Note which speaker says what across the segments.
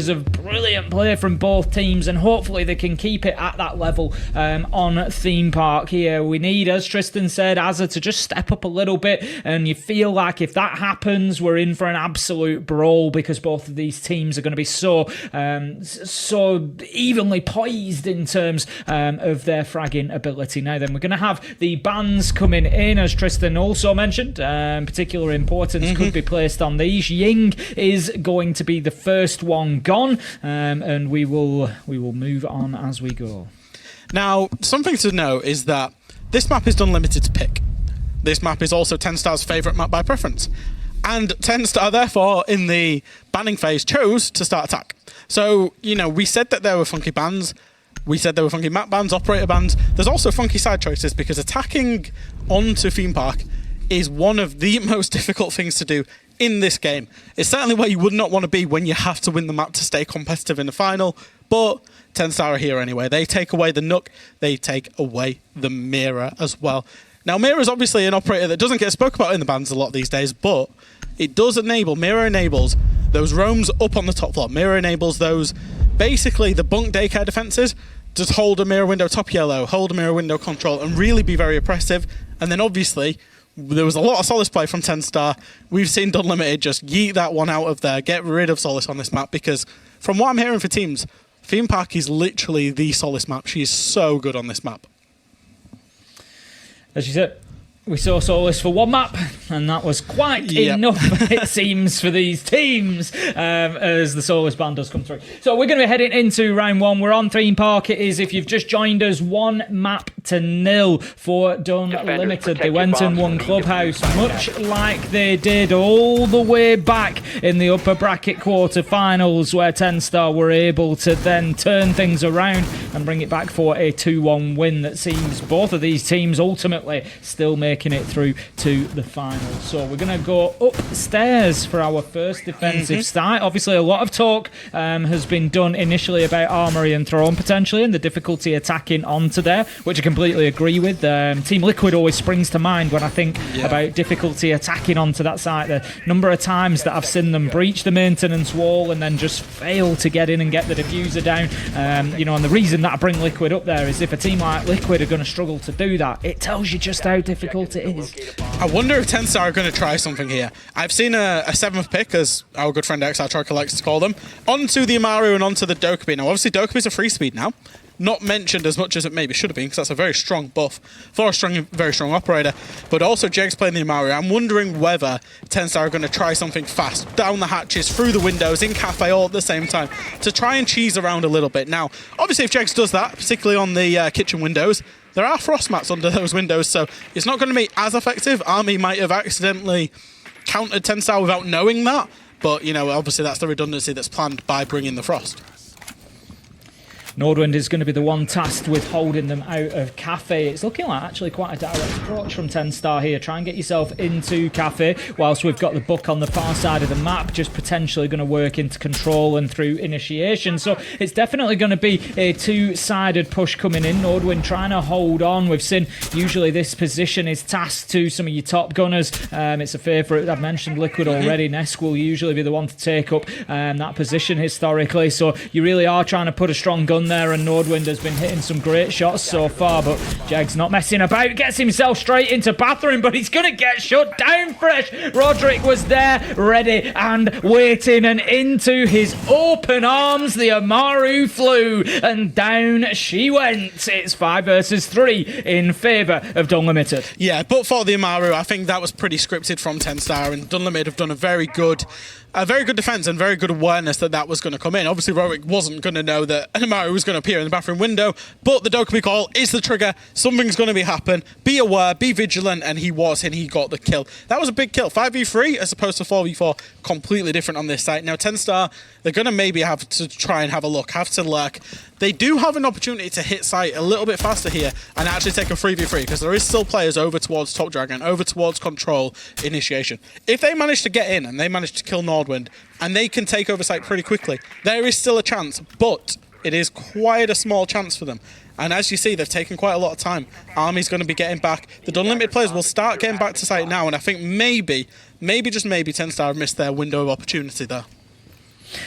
Speaker 1: of brilliant play from both teams, and hopefully they can keep it at that level on Theme Park here. We need, as Tristan said, Azza to just step up a little bit, and you feel like if that happens, we're in for an absolute brawl, because both of these teams are going to be so evenly poised in terms of their fragging ability. Now then, we're going to have the bans coming in, as Tristan also mentioned. Particular importance could be placed on these. Ying is going to be the first one gone, and we will move on as we go.
Speaker 2: Now, something to know is that this map is done limited to pick. This map is also TenStar's favourite map by preference. And TenStar, therefore, in the banning phase, chose to start attack. So, you know, we said that there were funky bans. We said there were funky map bans, operator bans. There's also funky side choices, because attacking onto Theme Park is one of the most difficult things to do in this game. It's certainly where you would not want to be when you have to win the map to stay competitive in the final, but TenStar are here anyway. They take away the Nook, they take away the Mirror as well. Now, Mirror is obviously an operator that doesn't get spoke about in the bans a lot these days, but it does enable, Mirror enables those roams up on the top floor. Mirror enables those, basically the bunk daycare defenses. Just hold a mirror window top yellow, hold a mirror window control, and really be very oppressive. And then obviously, there was a lot of Solace play from TenStar. We've seen Unlimited just yeet that one out of there, get rid of Solace on this map, because from what I'm hearing for teams, Theme Park is literally the Solace map. She is so good on this map.
Speaker 1: As you said, we saw Solace for one map, and that was quite enough, it seems, for these teams, as the Solace ban does come through. So we're going to be heading into round one. We're on Theme Park. It is, if you've just joined us, 1-0 for Unlimited. They went and won Clubhouse, much like they did all the way back in the upper bracket quarterfinals, where TenStar were able to then turn things around and bring it back for a 2-1 win that sees both of these teams ultimately still making it through to the final. So we're going to go upstairs for our first defensive start. Obviously, a lot of talk has been done initially about Armory and Throne potentially, and the difficulty attacking onto there, which I completely agree with. Team Liquid always springs to mind when I think about difficulty attacking onto that site. The number of times that I've seen them breach the maintenance wall and then just fail to get in and get the diffuser down. You know, and the reason that I bring Liquid up there is if a team like Liquid are going to struggle to do that, it tells you just how difficult it is.
Speaker 2: I wonder if TenStar are going to try something here. I've seen a 7th pick, as our good friend XR Troika likes to call them, onto the Amaru and onto the Dokkaebi. Now, obviously, Dokkaebi's a free speed now. Not mentioned as much as it maybe should have been, because that's a very strong buff for a very strong operator. But also, Jeg's playing the Amaru. I'm wondering whether TenStar are going to try something fast, down the hatches, through the windows, in cafe, all at the same time, to try and cheese around a little bit. Now, obviously, if Jegs does that, particularly on the kitchen windows, there are frost mats under those windows, so it's not going to be as effective. Army might have accidentally countered TenStar without knowing that, but, you know, obviously that's the redundancy that's planned by bringing the frost.
Speaker 1: Nordwind is going to be the one tasked with holding them out of Cafe. It's looking like actually quite a direct approach from TenStar here. Try and get yourself into Cafe, whilst we've got the book on the far side of the map, just potentially going to work into control and through initiation. So it's definitely going to be a two-sided push coming in. Nordwind trying to hold on. We've seen usually this position is tasked to some of your top gunners. It's a favourite. I've mentioned Liquid already. Nesk will usually be the one to take up that position historically. So you really are trying to put a strong gun there, and Nordwind has been hitting some great shots so far, but Jeg's not messing about, gets himself straight into bathroom, but he's gonna get shut down fresh. Roderick was there, ready and waiting, and into his open arms the Amaru flew, and down she went. It's 5 versus 3 in favour of Dunlimited.
Speaker 2: Yeah, but for the Amaru, I think that was pretty scripted from TenStar, and Dunlimited have done a very good defense and very good awareness that that was going to come in. Obviously, Roderick wasn't going to know that an Amaru was going to appear in the bathroom window, but the Dokkaebi call is the trigger. Something's going to happen. Be aware, be vigilant, and he was, and he got the kill. That was a big kill. 5v3 as opposed to 4v4. Completely different on this site. Now, TenStar, they're going to maybe have to try and have a look, have to lurk. They do have an opportunity to hit site a little bit faster here and actually take a 3v3, because there is still players over towards Top Dragon, over towards Control, Initiation. If they manage to get in and they manage to kill Nordwind, and they can take over site pretty quickly, there is still a chance, but it is quite a small chance for them. And as you see, they've taken quite a lot of time. Army's going to be getting back. The Unlimited players will start getting back to site now, and I think maybe, just maybe, TenStar have missed their window of opportunity there.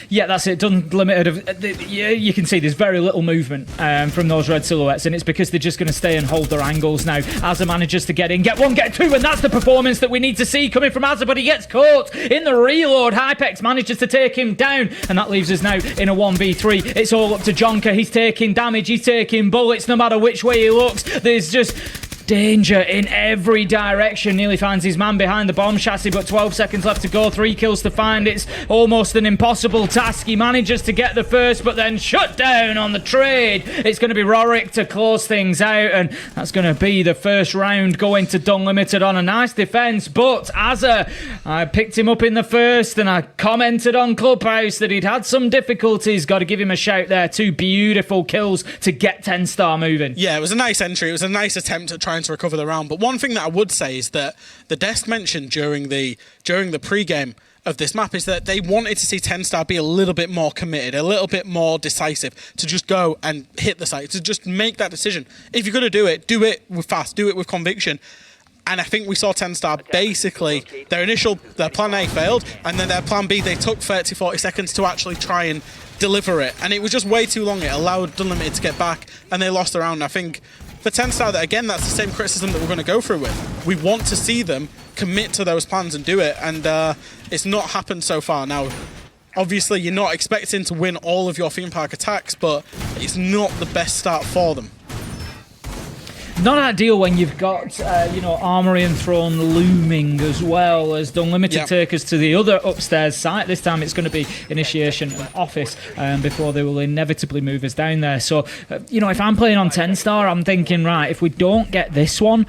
Speaker 1: Yeah, that's it. Done limited. You can see there's very little movement from those red silhouettes, and it's because they're just going to stay and hold their angles now. Azza manages to get in, get one, get two, and that's the performance that we need to see coming from Azza, but he gets caught in the reload. Hypex manages to take him down, and that leaves us now in a 1v3. It's all up to Jonker. He's taking damage, he's taking bullets, no matter which way he looks. There's just danger in every direction. Nearly finds his man behind the bomb chassis, but 12 seconds left to go. 3 kills to find. It's almost an impossible task. He manages to get the first, but then shut down on the trade. It's going to be Rorik to close things out, and that's going to be the first round going to Done Limited on a nice defense. But Azza, I picked him up in the first, and I commented on Clubhouse that he'd had some difficulties. Got to give him a shout there. 2 beautiful kills to get 10 Star moving.
Speaker 2: Yeah, it was a nice entry. It was a nice attempt at trying to recover the round. But one thing that I would say is that the desk mentioned during the pre-game of this map is that they wanted to see 10 Star be a little bit more committed, a little bit more decisive, to just go and hit the site, to just make that decision. If you're going to do it with fast, do it with conviction. And I think we saw 10 Star basically, their plan A failed, and then their plan B, they took 30-40 seconds to actually try and deliver it. And it was just way too long. It allowed Unlimited to get back, and they lost the round. I think for 10 Star, that again, that's the same criticism that we're going to go through with. We want to see them commit to those plans and do it, and it's not happened so far. Now, obviously, you're not expecting to win all of your theme park attacks, but it's not the best start for them.
Speaker 1: Not ideal when you've got, Armory and Throne looming as well as Done Limited take us to the other upstairs site. This time it's going to be Initiation and Office before they will inevitably move us down there. So, if I'm playing on 10 Star, I'm thinking, right, if we don't get this one,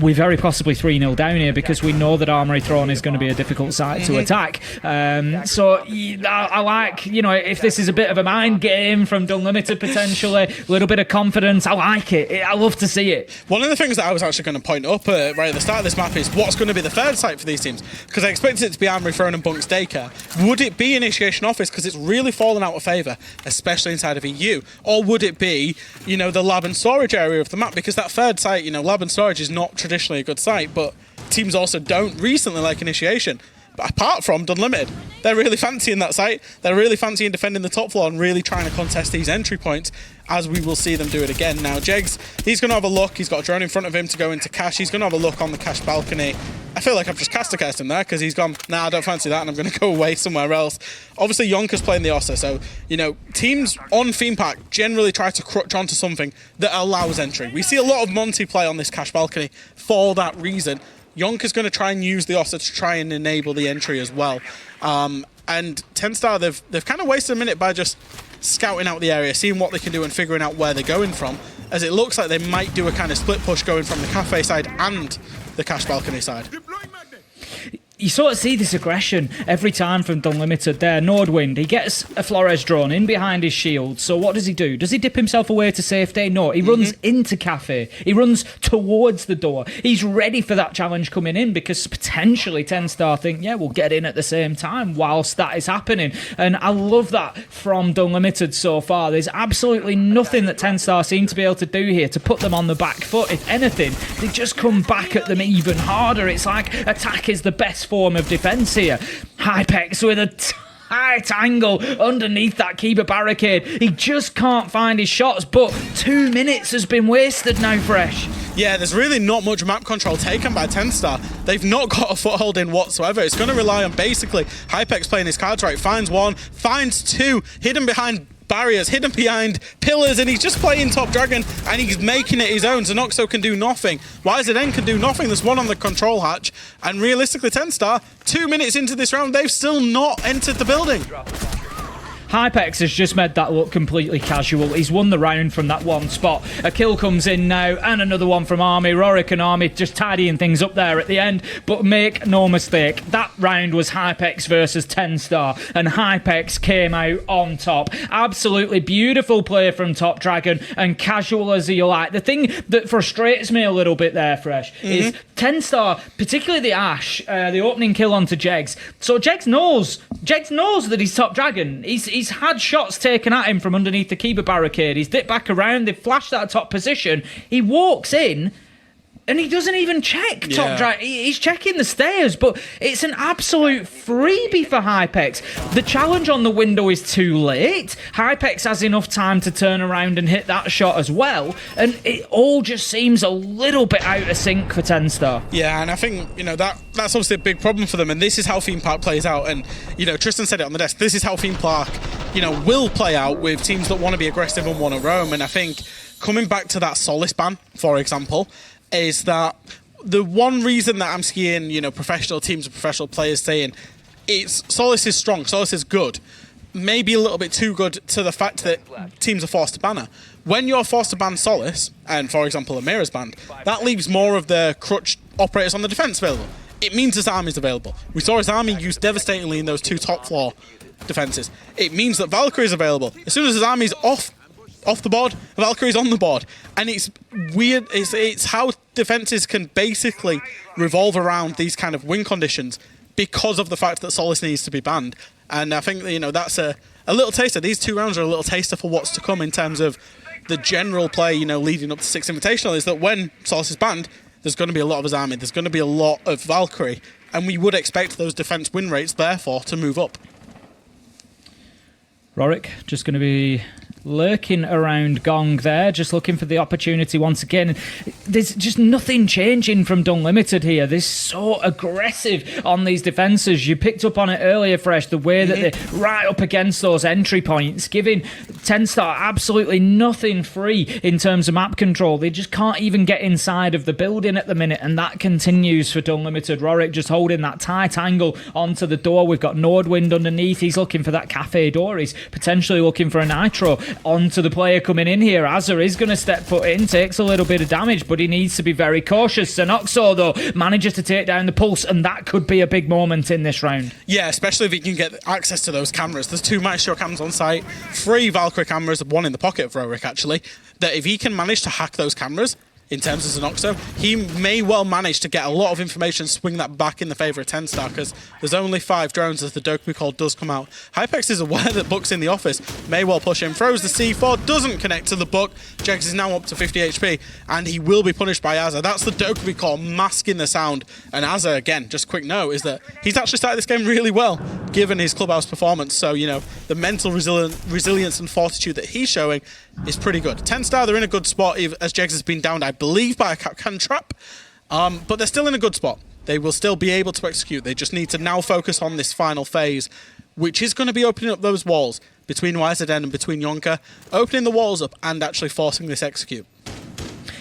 Speaker 1: we're very possibly 3-0 down here because we know that Armory Throne is going to be a difficult site to attack. So I like, if this is a bit of a mind game from Done Limited potentially, a little bit of confidence, I like it. I love to see it.
Speaker 2: One of the things that I was actually going to point up right at the start of this map is what's going to be the third site for these teams, because I expected it to be Armory Throne and Bunk's Daycare. Would it be Initiation Office because it's really fallen out of favour, especially inside of EU? Or would it be, the lab and storage area of the map? Because that third site, lab and storage is not traditionally a good site, but teams also don't recently like Initiation. But apart from Done Limited, they're really fancying that site. They're really fancying defending the top floor and really trying to contest these entry points, as we will see them do it again. Now, Jegs, he's going to have a look. He's got a drone in front of him to go into cash. He's going to have a look on the cash balcony. I feel like I've just cast him there because he's gone, nah, I don't fancy that, and I'm going to go away somewhere else. Obviously, Yonka's playing the Ossa, so, teams on Theme Park generally try to crutch onto something that allows entry. We see a lot of Monty play on this cash balcony for that reason. Yonka's going to try and use the Ossa to try and enable the entry as well. And 10 Star, they've kind of wasted a minute by just scouting out the area, seeing what they can do and figuring out where they're going from, as it looks like they might do a kind of split push going from the cafe side and the cash balcony side.
Speaker 1: You sort of see this aggression every time from Done Limited there. Nordwind, he gets a Flores drone in behind his shield. So what does he do? Does he dip himself away to safety? No, he runs into Cafe. He runs towards the door. He's ready for that challenge coming in because potentially 10 Star think, we'll get in at the same time whilst that is happening. And I love that from Done Limited so far. There's absolutely nothing that 10 Star seem to be able to do here to put them on the back foot. If anything, they just come back at them even harder. It's like attack is the best form of defense here. Hypex with a tight angle underneath that Kiba barricade. He just can't find his shots, but 2 minutes has been wasted now, Fresh.
Speaker 2: Yeah, there's really not much map control taken by 10 Star. They've not got a foothold in whatsoever. It's going to rely on basically Hypex playing his cards right. Finds one, finds two, hidden behind barriers, hidden behind pillars, and he's just playing Top Dragon and he's making it his own. Zenoxo can do nothing. YZN can do nothing. There's one on the control hatch, and realistically 10 Star, 2 minutes into this round, they've still not entered the building.
Speaker 1: Hypex has just made that look completely casual. He's won the round from that one spot. A kill comes in now, and another one from Army. Rorik and Army just tidying things up there at the end. But make no mistake, that round was Hypex versus 10 Star, and Hypex came out on top. Absolutely beautiful play from Top Dragon, and casual as you like. The thing that frustrates me a little bit there, Fresh, is 10 Star, particularly the Ash, the opening kill onto Jegs. So Jegs knows that he's Top Dragon. He's had shots taken at him from underneath the Kiba barricade. He's dipped back around. They've flashed that top position. He walks in, And he doesn't even check
Speaker 2: Yeah.
Speaker 1: top drive. He's checking the stairs, but it's an absolute freebie for Hypex. The challenge on the window is too late. Hypex has enough time to turn around and hit that shot as well. And it all just seems a little bit out of sync for 10 Star.
Speaker 2: Yeah, and I think, that's obviously a big problem for them. And this is how Theme Park plays out. And, Tristan said it on the desk. This is how Theme Park, will play out with teams that want to be aggressive and want to roam. And I think coming back to that Solace ban, for example, is that the one reason that I'm seeing, professional teams and professional players saying Solace is strong, Solace is good, maybe a little bit too good to the fact that teams are forced to ban her. When you're forced to ban Solace, and for example Amira's banned, that leaves more of the crutch operators on the defense available. It means his army's available. We saw his army used devastatingly in those 2 top floor defenses. It means that Valkyrie's available. As soon as his army's off the board, Valkyrie's on the board. And it's weird, it's how defenses can basically revolve around these kind of win conditions because of the fact that Solace needs to be banned. And I think, that's a little taster. These 2 rounds are a little taster for what's to come in terms of the general play, leading up to 6 Invitational, is that when Solace is banned, there's going to be a lot of his army, there's going to be a lot of Valkyrie, and we would expect those defense win rates, therefore, to move up.
Speaker 1: Rorik just going to be lurking around Gong there, just looking for the opportunity once again. There's just nothing changing from Unlimited here. They're so aggressive on these defences. You picked up on it earlier, Fresh, the way that they're right up against those entry points, giving 10 Star absolutely nothing free in terms of map control. They just can't even get inside of the building at the minute, and that continues for Unlimited. Rorik just holding that tight angle onto the door. We've got Nordwind underneath. He's looking for that cafe door. He's potentially looking for a nitro onto the player coming in here. Azza is going to step foot in, takes a little bit of damage, but he needs to be very cautious. Sanoxo, though, manages to take down the pulse, and that could be a big moment in this round.
Speaker 2: Yeah, especially if he can get access to those cameras. There's 2 Maestro cams on site, 3 Valkyrie cameras, 1 in the pocket of Rorik, actually, that if he can manage to hack those cameras, in terms of Zenoxo, he may well manage to get a lot of information, swing that back in the favour of 10 Star, because there's only 5 drones as the Dokkaebi call does come out. Hypex is aware that Buck's in the office, may well push him, throws the C4, doesn't connect to the Buck. Jegs is now up to 50 HP, and he will be punished by Azza. That's the Dokkaebi call masking the sound, and Azza, again, just quick note, is that he's actually started this game really well, given his clubhouse performance, so, the mental resilience and fortitude that he's showing is pretty good. 10 Star, they're in a good spot, as Jegs has been downed, I believe, by a Capcan trap, but they're still in a good spot. They will still be able to execute. They just need to now focus on this final phase, which is going to be opening up those walls between YZN and between Yonka, opening the walls up and actually forcing this execute.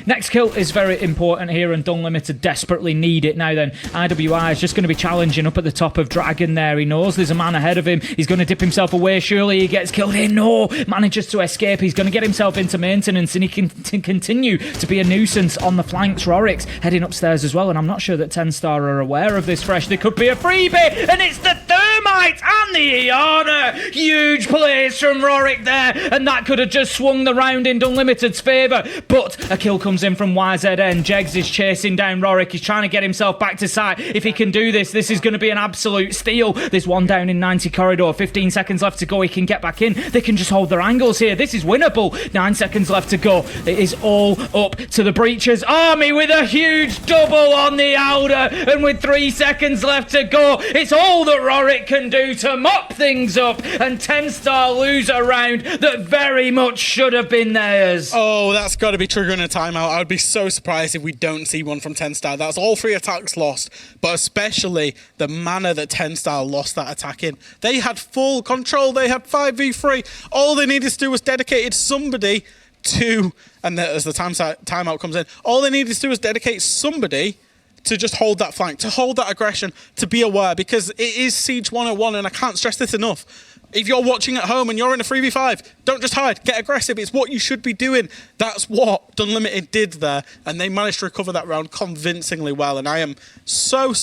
Speaker 1: Next kill is very important here, and Unlimited desperately need it. Now then, IWI is just going to be challenging up at the top of Dragon there. He knows there's a man ahead of him. He's going to dip himself away. Surely he gets killed here. No! Manages to escape. He's going to get himself into maintenance, and he can continue to be a nuisance on the flanks. Rorik's heading upstairs as well, and I'm not sure that 10 Star are aware of this, Fresh. There could be a freebie, and it's the Thermite and the Iana. Huge plays from Rorik there, and that could have just swung the round in Unlimited's favour, but a kill comes in from YZN. Jegs is chasing down Rorik. He's trying to get himself back to site. If he can do this, this is going to be an absolute steal. There's one down in 90 corridor. 15 seconds left to go. He can get back in. They can just hold their angles here. This is winnable. 9 seconds left to go. It is all up to the Breachers army with a huge double on the outer, and with 3 seconds left to go, it's all that Rorik can do to mop things up, and 10 Star lose a round that very much should have been theirs.
Speaker 2: Oh, that's got to be triggering a timeout. I would be so surprised if we don't see one from 10 Star. That's all 3 attacks lost, but especially the manner that 10 Star lost that attack in. They had full control. They had 5v3. All they needed to do was dedicate somebody to, and as the timeout comes in, all they needed to do was dedicate somebody to just hold that flank, to hold that aggression, to be aware, because it is Siege 101, and I can't stress this enough. If you're watching at home and you're in a 3v5, don't just hide, get aggressive. It's what you should be doing. That's what Unlimited did there, and they managed to recover that round convincingly well, and I am so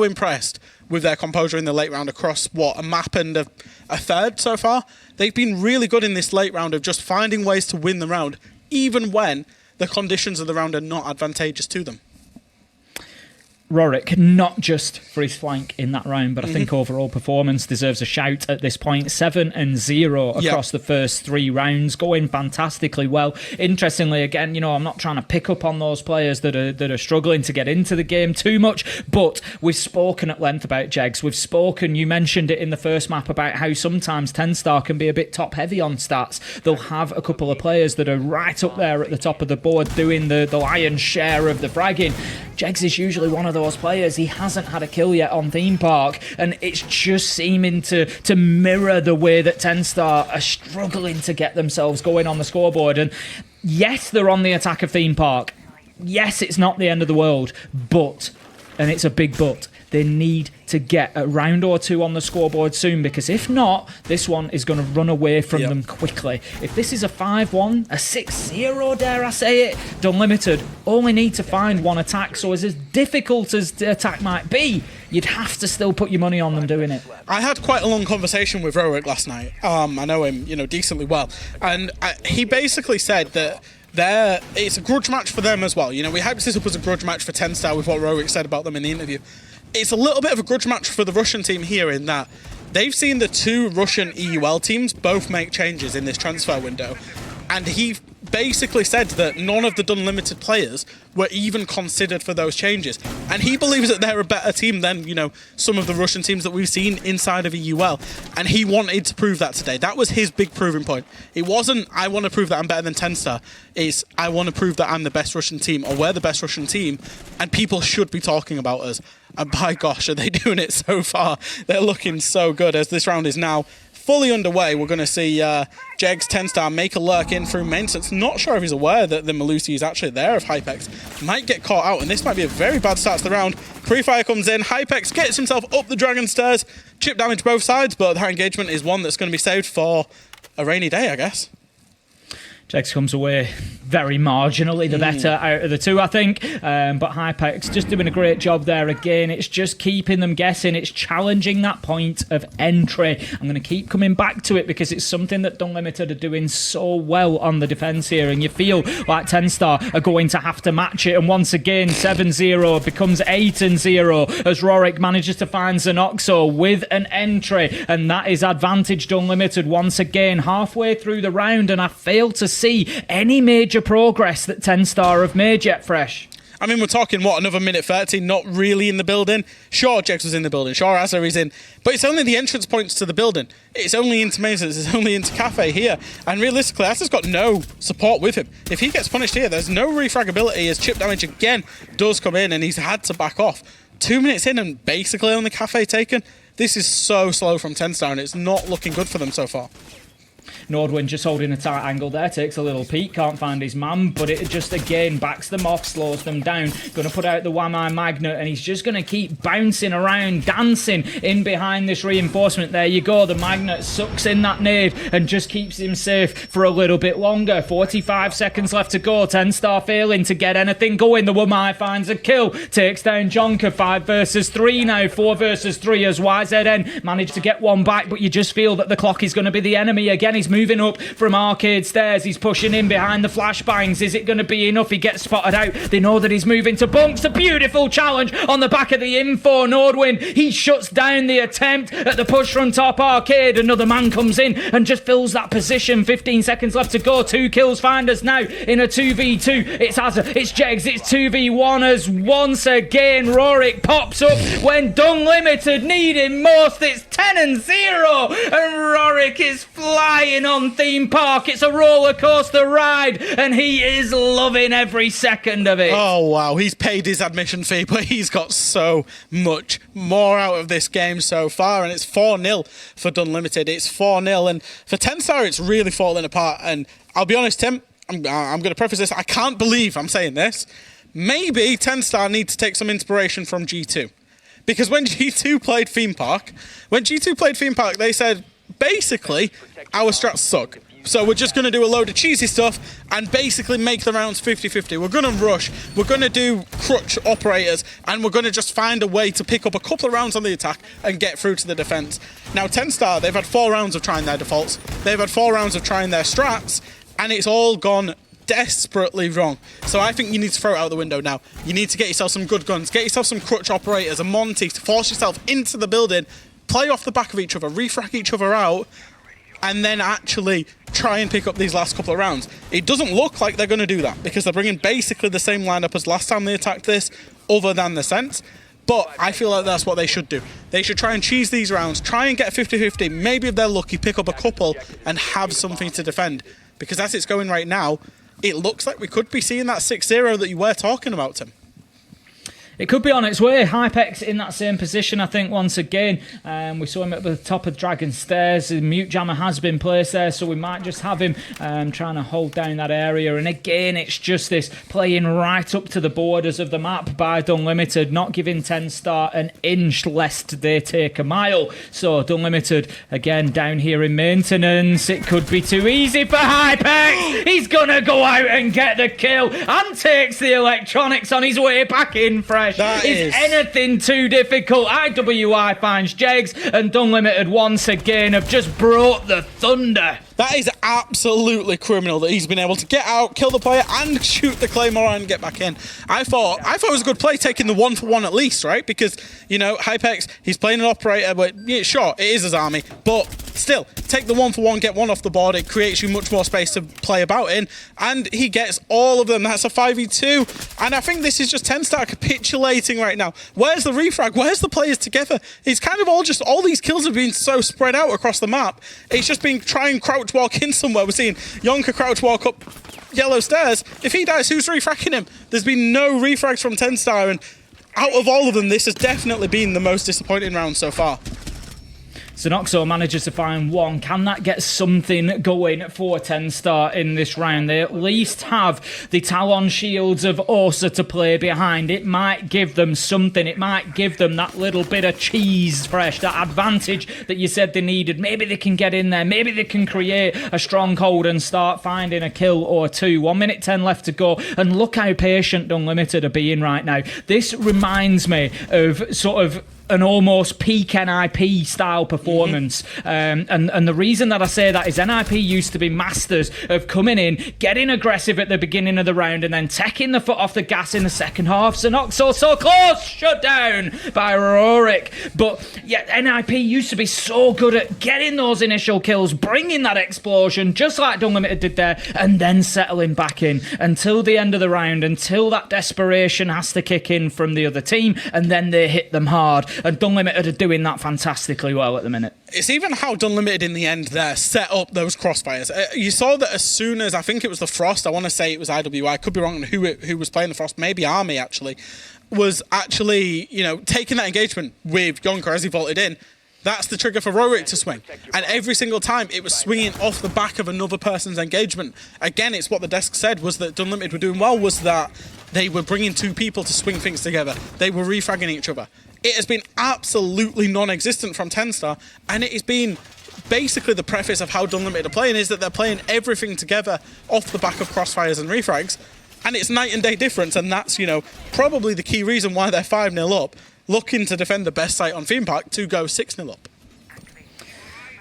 Speaker 2: impressed with their composure in the late round across, a map and a third so far. They've been really good in this late round of just finding ways to win the round, even when the conditions of the round are not advantageous to them.
Speaker 1: Rorik, not just for his flank in that round, but I think overall performance deserves a shout at this point. 7-0 across the first 3 rounds, going fantastically well. Interestingly, again, you know, I'm not trying to pick up on those players that are struggling to get into the game too much, but we've spoken at length about Jegs. We've spoken, you mentioned it in the first map, about how sometimes 10-star can be a bit top heavy on stats. They'll have a couple of players that are right up there at the top of the board doing the lion's share of the fragging. Jegs is usually one of those players. He hasn't had a kill yet on Theme Park, and it's just seeming to mirror the way that 10-star are struggling to get themselves going on the scoreboard. And yes, they're on the attack of Theme Park. Yes, it's not the end of the world, but, and it's a big but, they need to get a round or 2 on the scoreboard soon, because if not, this one is going to run away from them quickly. If this is a 5-1, a 6-0, dare I say it, Dunlimited only need to find 1 attack. So as difficult as the attack might be, you'd have to still put your money on them doing it.
Speaker 2: I had quite a long conversation with Rorik last night. I know him, you know, decently well, and he basically said that it's a grudge match for them as well. You know, we hyped this up as a grudge match for 10-star with what Rorik said about them in the interview. It's a little bit of a grudge match for the Russian team here in that they've seen the 2 Russian EUL teams both make changes in this transfer window. And he basically said that none of the Dunlimited players were even considered for those changes. And he believes that they're a better team than, you know, some of the Russian teams that we've seen inside of EUL. And he wanted to prove that today. That was his big proving point. It wasn't, I want to prove that I'm better than 10-star. It's, I want to prove that I'm the best Russian team, or we're the best Russian team, and people should be talking about us. And by gosh, are they doing it so far? They're looking so good as this round is now fully underway. We're going to see Jegs 10-star make a lurk in through maintenance. Not sure if he's aware that the Malusi is actually there of Hypex. Might get caught out, and this might be a very bad start to the round. Pre-fire comes in. Hypex gets himself up the dragon stairs. Chip damage both sides, but that engagement is one that's going to be saved for a rainy day, I guess.
Speaker 1: Jegs comes away very marginally the better out of the 2, I think. But Hypex just doing a great job there again. It's just keeping them guessing. It's challenging that point of entry. I'm going to keep coming back to it because it's something that Dunlimited are doing so well on the defence here. And you feel like 10-star are going to have to match it. And once again, 7-0 becomes 8-0 as Rorik manages to find Xenoxo with an entry. And that is advantage Dunlimited once again halfway through the round. And I fail to see any major progress that 10-star have made yet, Fresh.
Speaker 2: I mean, we're talking, what, another minute 30, not really in the building. Sure, Jegs was in the building. Sure, Azza is in. But it's only the entrance points to the building. It's only into Masons. It's only into Cafe here. And realistically, Azza's got no support with him. If he gets punished here, there's no refragability as chip damage again does come in and he's had to back off. 2 minutes in and basically only Cafe taken. This is so slow from 10-star and it's not looking good for them so far.
Speaker 1: Nordwin just holding a tight angle there, takes a little peek, can't find his man, but it just again backs them off, slows them down. Going to put out the Wamai Magnet, and he's just going to keep bouncing around, dancing in behind this reinforcement. There you go, the Magnet sucks in that nade and just keeps him safe for a little bit longer. 45 seconds left to go, 10-star failing to get anything going. The Wamai finds a kill, takes down Jonka. 5 versus 3 now, 4 versus 3 as YZN managed to get one back, but you just feel that the clock is going to be the enemy again. He's moving up from arcade stairs. He's pushing in behind the flashbangs. Is it going to be enough? He gets spotted out. They know that he's moving to bunks. A beautiful challenge on the back of the info. Nordwin, he shuts down the attempt at the push from top arcade. Another man comes in and just fills that position. 15 seconds left to go. 2 kills find us now in a 2v2. It's Azza, it's Jegs, it's 2v1 as once again Rorik pops up when Dunlimited need him most. It's 10-0 and Rorik is flying on Theme Park. It's a roller coaster ride and he is loving every second of it.
Speaker 2: Oh wow, he's paid his admission fee, but he's got so much more out of this game so far, and it's 4-0 for Dunlimited. It's 4-0, and for 10-star it's really falling apart. And I'll be honest, Tim, I'm going to preface this, I can't believe I'm saying this. Maybe 10-star need to take some inspiration from G2. Because when G2 played Theme Park, they said, basically, our strats suck. So we're just going to do a load of cheesy stuff and basically make the rounds 50-50. We're going to rush, we're going to do crutch operators, and we're going to just find a way to pick up a couple of rounds on the attack and get through to the defense. Now 10-star, they've had 4 rounds of trying their defaults. They've had 4 rounds of trying their strats, and it's all gone desperately wrong. So I think you need to throw it out the window now. You need to get yourself some good guns, get yourself some crutch operators, a Monty to force yourself into the building, play off the back of each other, refract each other out, and then actually try and pick up these last couple of rounds. It doesn't look like they're going to do that because they're bringing basically the same lineup as last time they attacked this, other than the sense. But I feel like that's what they should do. They should try and cheese these rounds, try and get 50-50, maybe if they're lucky, pick up a couple and have something to defend. Because as it's going right now, it looks like we could be seeing that 6-0 that you were talking about, Tim.
Speaker 1: It could be on its way. Hypex in that same position, I think, once again. We saw him at the top of Dragon Stairs. The mute jammer has been placed there, so we might just have him trying to hold down that area. And again, it's just this playing right up to the borders of the map by Dunlimited, not giving 10 Star an inch lest they take a mile. So Dunlimited, again, down here in maintenance. It could be too easy for Hypex. He's going to go out and get the kill and takes the electronics on his way back in fresh. Is anything too difficult? IWI finds Jegs, and Dunlimited once again have just brought the thunder.
Speaker 2: That is absolutely criminal that he's been able to get out, kill the player, and shoot the Claymore and get back in. I thought it was a good play taking the 1-for-1 at least, right? Because, you know, Hypex, he's playing an operator, but yeah, sure, it is his army, but still, take the 1-for-1, get one off the board, it creates you much more space to play about in, and he gets all of them. That's a 5v2, and I think this is just 10 Star capitulating right now. Where's the refrag? Where's the players together? It's kind of all these kills have been so spread out across the map. It's just been try and crouch walk in somewhere. We're seeing Yonka crouch walk up yellow stairs. If he dies, who's refracking him? There's been no refrags from 10 Star, and out of all of them, this has definitely been the most disappointing round so far.
Speaker 1: Zenoxo manages to find one. Can that get something going for 10 Star in this round? They at least have the Talon shields of Ursa to play behind. It might give them something. It might give them that little bit of cheese fresh, that advantage that you said they needed. Maybe they can get in there. Maybe they can create a stronghold and start finding a kill or two. 1 minute 10 left to go. And look how patient Unlimited are being right now. This reminds me of sort of an almost peak NIP style performance. And the reason that I say that is NIP used to be masters of coming in, getting aggressive at the beginning of the round and then taking the foot off the gas in the second half. Zenoxo so close, shut down by Rorik. But yeah, NIP used to be so good at getting those initial kills, bringing that explosion, just like Dunlimited did there, and then settling back in until the end of the round, until that desperation has to kick in from the other team, and then they hit them hard. And Dunlimited are doing that fantastically well at the minute.
Speaker 2: It's even how Dunlimited in the end there set up those crossfires. You saw that as soon as, I think it was the Frost, I want to say it was IWI, I could be wrong on who was playing the Frost, maybe Army actually, was actually, you know, taking that engagement with Yonka as he vaulted in. That's the trigger for Rorik to swing. And every single time it was swinging off the back of another person's engagement. Again, it's what the desk said was that Dunlimited were doing well, was that they were bringing two people to swing things together. They were refragging each other. It has been absolutely non-existent from 10 Star, and it has been basically the preface of how Dunlimited are playing, is that they're playing everything together off the back of crossfires and refrags, and it's night and day difference, and that's, you know, probably the key reason why they're 5-0 up, looking to defend the best site on Theme Park to go 6-0 up.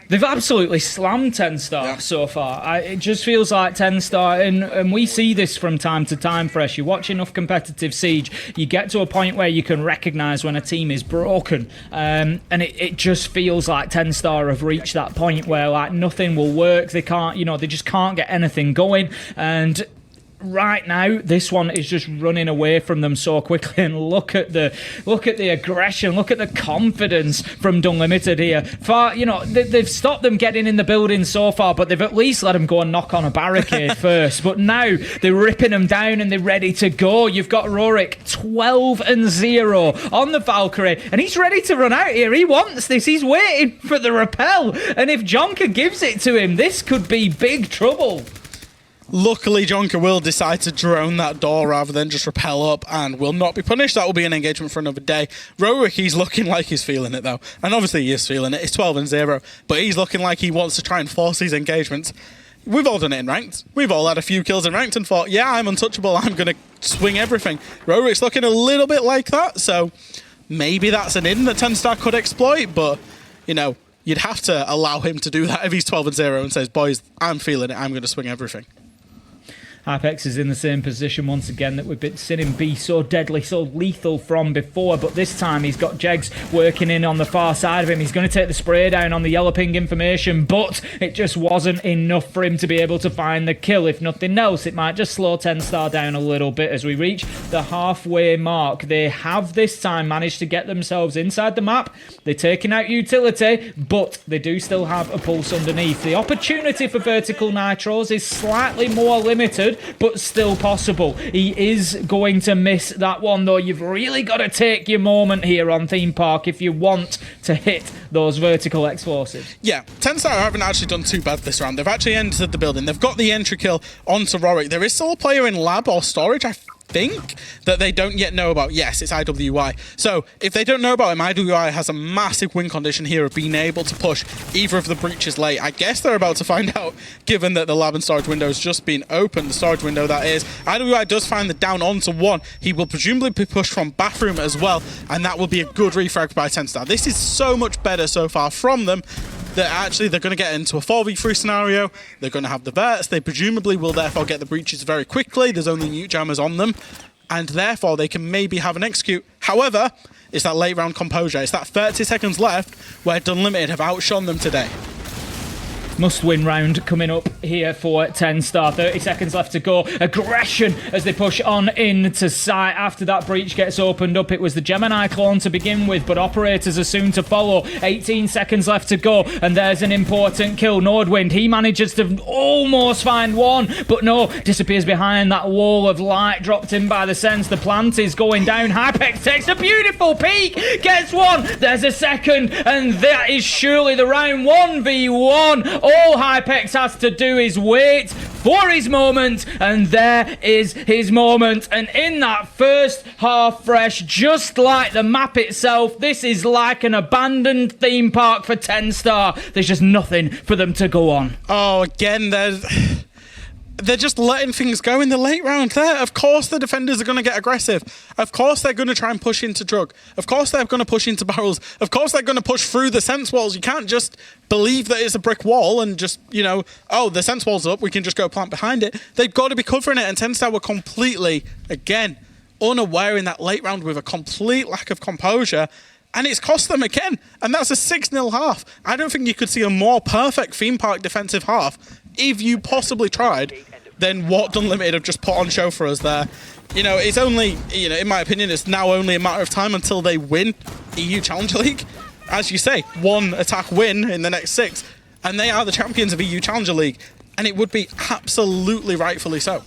Speaker 1: They've absolutely slammed 10 Star so far. It just feels like 10 Star, and we see this from time to time, Fresh. You watch enough competitive Siege, you get to a point where you can recognise when a team is broken, and it just feels like 10 Star have reached that point where like nothing will work. They can't, you know, they just can't get anything going, and right now this one is just running away from them so quickly. And look at the aggression, look at the confidence from Dunlimited here. You know, they've stopped them getting in the building so far, but they've at least let them go and knock on a barricade first. But now they're ripping them down and they're ready to go. You've got Rorik 12-0 on the Valkyrie, and he's ready to run out here. He wants this. He's waiting for the rappel, and if Jonka gives it to him, this could be big trouble.
Speaker 2: Luckily, Jonka will decide to drone that door rather than just rappel up and will not be punished. That will be an engagement for another day. Rorik, he's looking like he's feeling it though. And obviously he is feeling it. It's 12-0. But he's looking like he wants to try and force these engagements. We've all done it in ranked. We've all had a few kills in ranked and thought, yeah, I'm untouchable. I'm going to swing everything. Rorik's looking a little bit like that. So maybe that's an in that 10 Star could exploit. But, you know, you'd have to allow him to do that if he's 12-0 and says, boys, I'm feeling it. I'm going to swing everything.
Speaker 1: Hypex is in the same position once again that we've been seeing him be so deadly, so lethal from before, but this time he's got Jegs working in on the far side of him. He's going to take the spray down on the yellow ping information, but it just wasn't enough for him to be able to find the kill. If nothing else, it might just slow TenStar down a little bit as we reach the halfway mark. They have this time managed to get themselves inside the map. They're taking out utility, but they do still have a pulse underneath. The opportunity for vertical nitros is slightly more limited, but still possible. He is going to miss that one, though. You've really got to take your moment here on Theme Park if you want to hit those vertical explosives.
Speaker 2: Yeah, TenStar haven't actually done too bad this round. They've actually entered the building. They've got the entry kill onto Rorik. There is still a player in lab or storage, I think, that they don't yet know about. Yes, it's IWI. So if they don't know about him, IWI has a massive win condition here of being able to push either of the breaches late. I guess they're about to find out, given that the lab and storage window has just been opened. The storage window, that is. IWI does find the down onto one. He will presumably be pushed from bathroom as well, and that will be a good refrag by TenStar. This is so much better so far from them. That actually they're going to get into a 4v3 scenario. They're going to have the verts. They presumably will therefore get the breaches very quickly. There's only mute jammers on them, and therefore they can maybe have an execute. However, it's that late round composure. It's that 30 seconds left where Dunlimited have outshone them today.
Speaker 1: Must-win round coming up here for TenStar. 30 seconds left to go. Aggression as they push on into site. After that breach gets opened up, it was the Gemini clone to begin with, but operators are soon to follow. 18 seconds left to go, and there's an important kill. Nordwind, he manages to almost find one, but no, disappears behind that wall of light dropped in by the sense. The plant is going down. Hypex takes a beautiful peek, gets one. There's a second, and that is surely the round 1v1. All Hypex has to do is wait for his moment, and there is his moment. And in that first half fresh, just like the map itself, this is like an abandoned theme park for TenStar. There's just nothing for them to go on.
Speaker 2: Oh, again, they're just letting things go in the late round there. Of course the defenders are going to get aggressive. Of course they're going to try and push into drug. Of course they're going to push into barrels. Of course they're going to push through the sense walls. You can't just believe that it's a brick wall and just, you know, oh, the sense wall's up, we can just go plant behind it. They've got to be covering it, and TenStar were completely, again, unaware in that late round with a complete lack of composure. And it's cost them again. And that's a 6-0 half. I don't think you could see a more perfect theme park defensive half if you possibly tried than what Dunlimited have just put on show for us there. You know, it's only, you know, in my opinion, it's now only a matter of time until they win EU Challenger League. As you say, 1 attack win in the next 6, and they are the champions of EU Challenger League. And it would be absolutely rightfully so.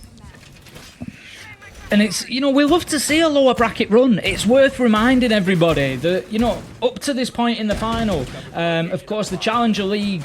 Speaker 1: And it's, you know, we love to see a lower bracket run. It's worth reminding everybody that, you know, up to this point in the final, of course, the Challenger League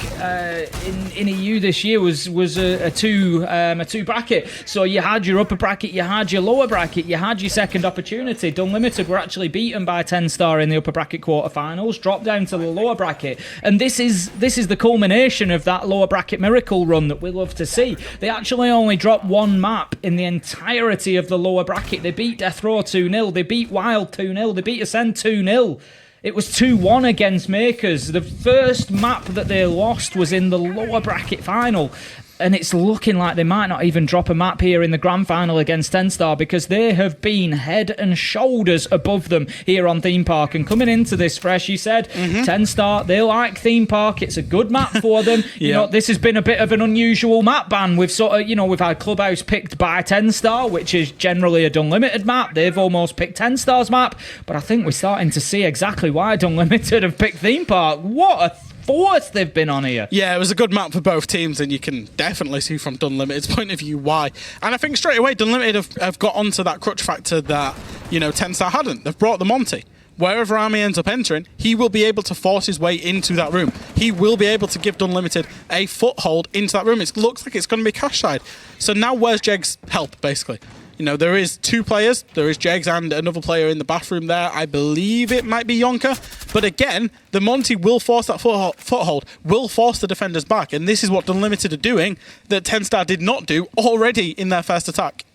Speaker 1: in EU this year was a two bracket. So you had your upper bracket, you had your lower bracket, you had your second opportunity. Dunlimited were actually beaten by TenStar in the upper bracket quarterfinals, dropped down to the lower bracket, and this is the culmination of that lower bracket miracle run that we love to see. They actually only dropped one map in the entirety of the lower bracket. They beat Death Row 2-0, they beat Wild 2-0, they beat Ascend 2-0. It was 2-1 against Makers. The first map that they lost was in the lower bracket final. And it's looking like they might not even drop a map here in the grand final against TenStar, because they have been head and shoulders above them here on Theme Park. And coming into this fresh, you said, TenStar, they like Theme Park. It's a good map for them. You know, this has been a bit of an unusual map ban. We've sort of, you know, we've had Clubhouse picked by TenStar, which is generally a Dunlimited map. They've almost picked TenStar's map. But I think we're starting to see exactly why Dunlimited have picked Theme Park. What a force they've been on here. Yeah,
Speaker 2: it was a good map for both teams, and you can definitely see from Dunlimited's point of view why. And I think straight away Dunlimited have got onto that crutch factor that, you know, TenStar hadn't. They've brought the Monty. Wherever Army ends up entering, he will be able to force his way into that room. He will be able to give Dunlimited a foothold into that room. It looks like it's going to be cash side. So now where's Jeg's help, basically? You know, there is 2 players. There is Jegs and another player in the bathroom there. I believe it might be Yonka. But again, the Monty will force that foothold, will force the defenders back. And this is what Dunlimited are doing that TenStar did not do already in their first attack.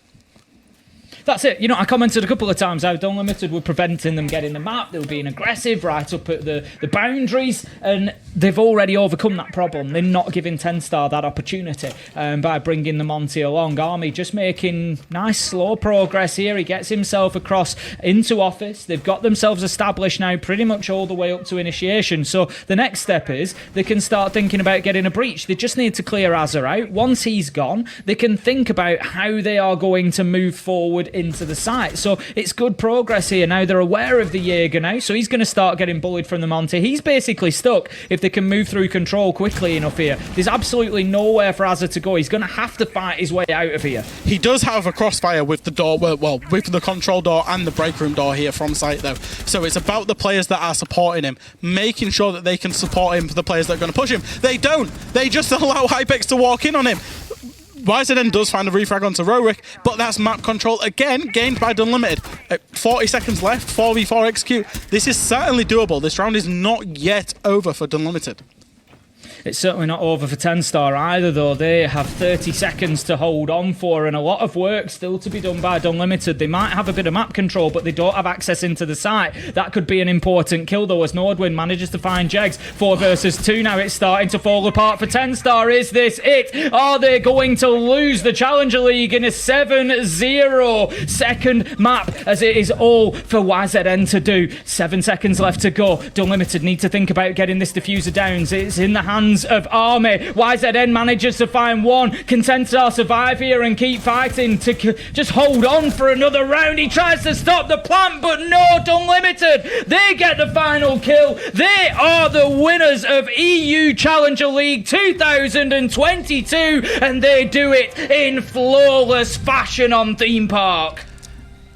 Speaker 1: That's it. You know, I commented a couple of times how Unlimited were preventing them getting the map. They were being aggressive right up at the boundaries, and they've already overcome that problem. They're not giving 10-star that opportunity by bringing the Monty along. Army just making nice slow progress here. He gets himself across into office. They've got themselves established now pretty much all the way up to initiation. So the next step is they can start thinking about getting a breach. They just need to clear Azza out. Once he's gone, they can think about how they are going to move forward into the site. So it's good progress here. Now they're aware of the Jaeger now, so he's going to start getting bullied from the Monty. He's basically stuck if they can move through control quickly enough here. There's absolutely nowhere for Azza to go. He's going to have to fight his way out of here.
Speaker 2: He does have a crossfire with the door, well, with the control door and the break room door here from site though. So it's about the players that are supporting him, making sure that they can support him for the players that are going to push him. They don't. They just allow Hypex to walk in on him. YZN does find a refrag onto Rorik, but that's map control again, gained by Unlimited. 40 seconds left, 4v4 execute. This is certainly doable. This round is not yet over for Unlimited.
Speaker 1: It's certainly not over for 10-star either, though. They have 30 seconds to hold on for, and a lot of work still to be done by Unlimited. They might have a bit of map control, but they don't have access into the site. That could be an important kill, though, as Nordwind manages to find Jegs. 4 versus 2 now. It's starting to fall apart for 10-star. Is this it? Are they going to lose the Challenger League in a 7-0 second map, as it is all for YZN to do? 7 seconds left to go. Unlimited need to think about getting this diffuser down. It's in the hands of Army. YZN manages to find one. Can 10-star survive here and keep fighting to just hold on for another round? He tries to stop the plant, but no, Unlimited. They get the final kill. They are the winners of EU Challenger League 2022, and they do it in flawless fashion on Theme Park.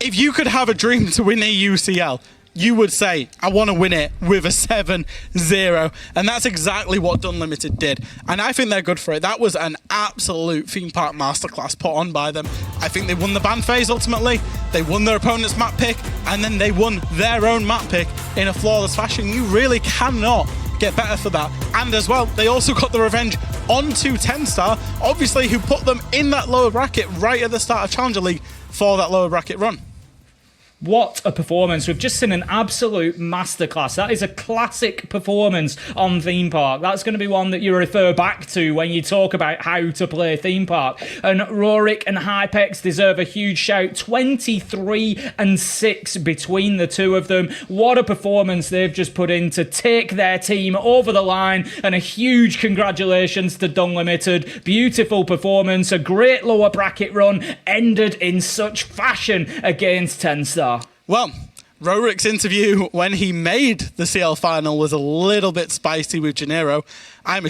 Speaker 2: If you could have a dream to win EUCL, you would say, I want to win it with a 7-0. And that's exactly what Unlimited did. And I think they're good for it. That was an absolute Theme Park masterclass put on by them. I think they won the ban phase ultimately. They won their opponent's map pick, and then they won their own map pick in a flawless fashion. You really cannot get better for that. And as well, they also got the revenge onto 10-star, obviously, who put them in that lower bracket right at the start of Challenger League for that lower bracket run.
Speaker 1: What a performance. We've just seen an absolute masterclass. That is a classic performance on Theme Park. That's going to be one that you refer back to when you talk about how to play Theme Park. And Rorik and Hypex deserve a huge shout. 23-6 between the two of them. What a performance they've just put in to take their team over the line. And a huge congratulations to Unlimited. Beautiful performance. A great lower bracket run ended in such fashion against 10-star.
Speaker 2: Well, Rorik's interview when he made the CL final was a little bit spicy with Gennaro. I'm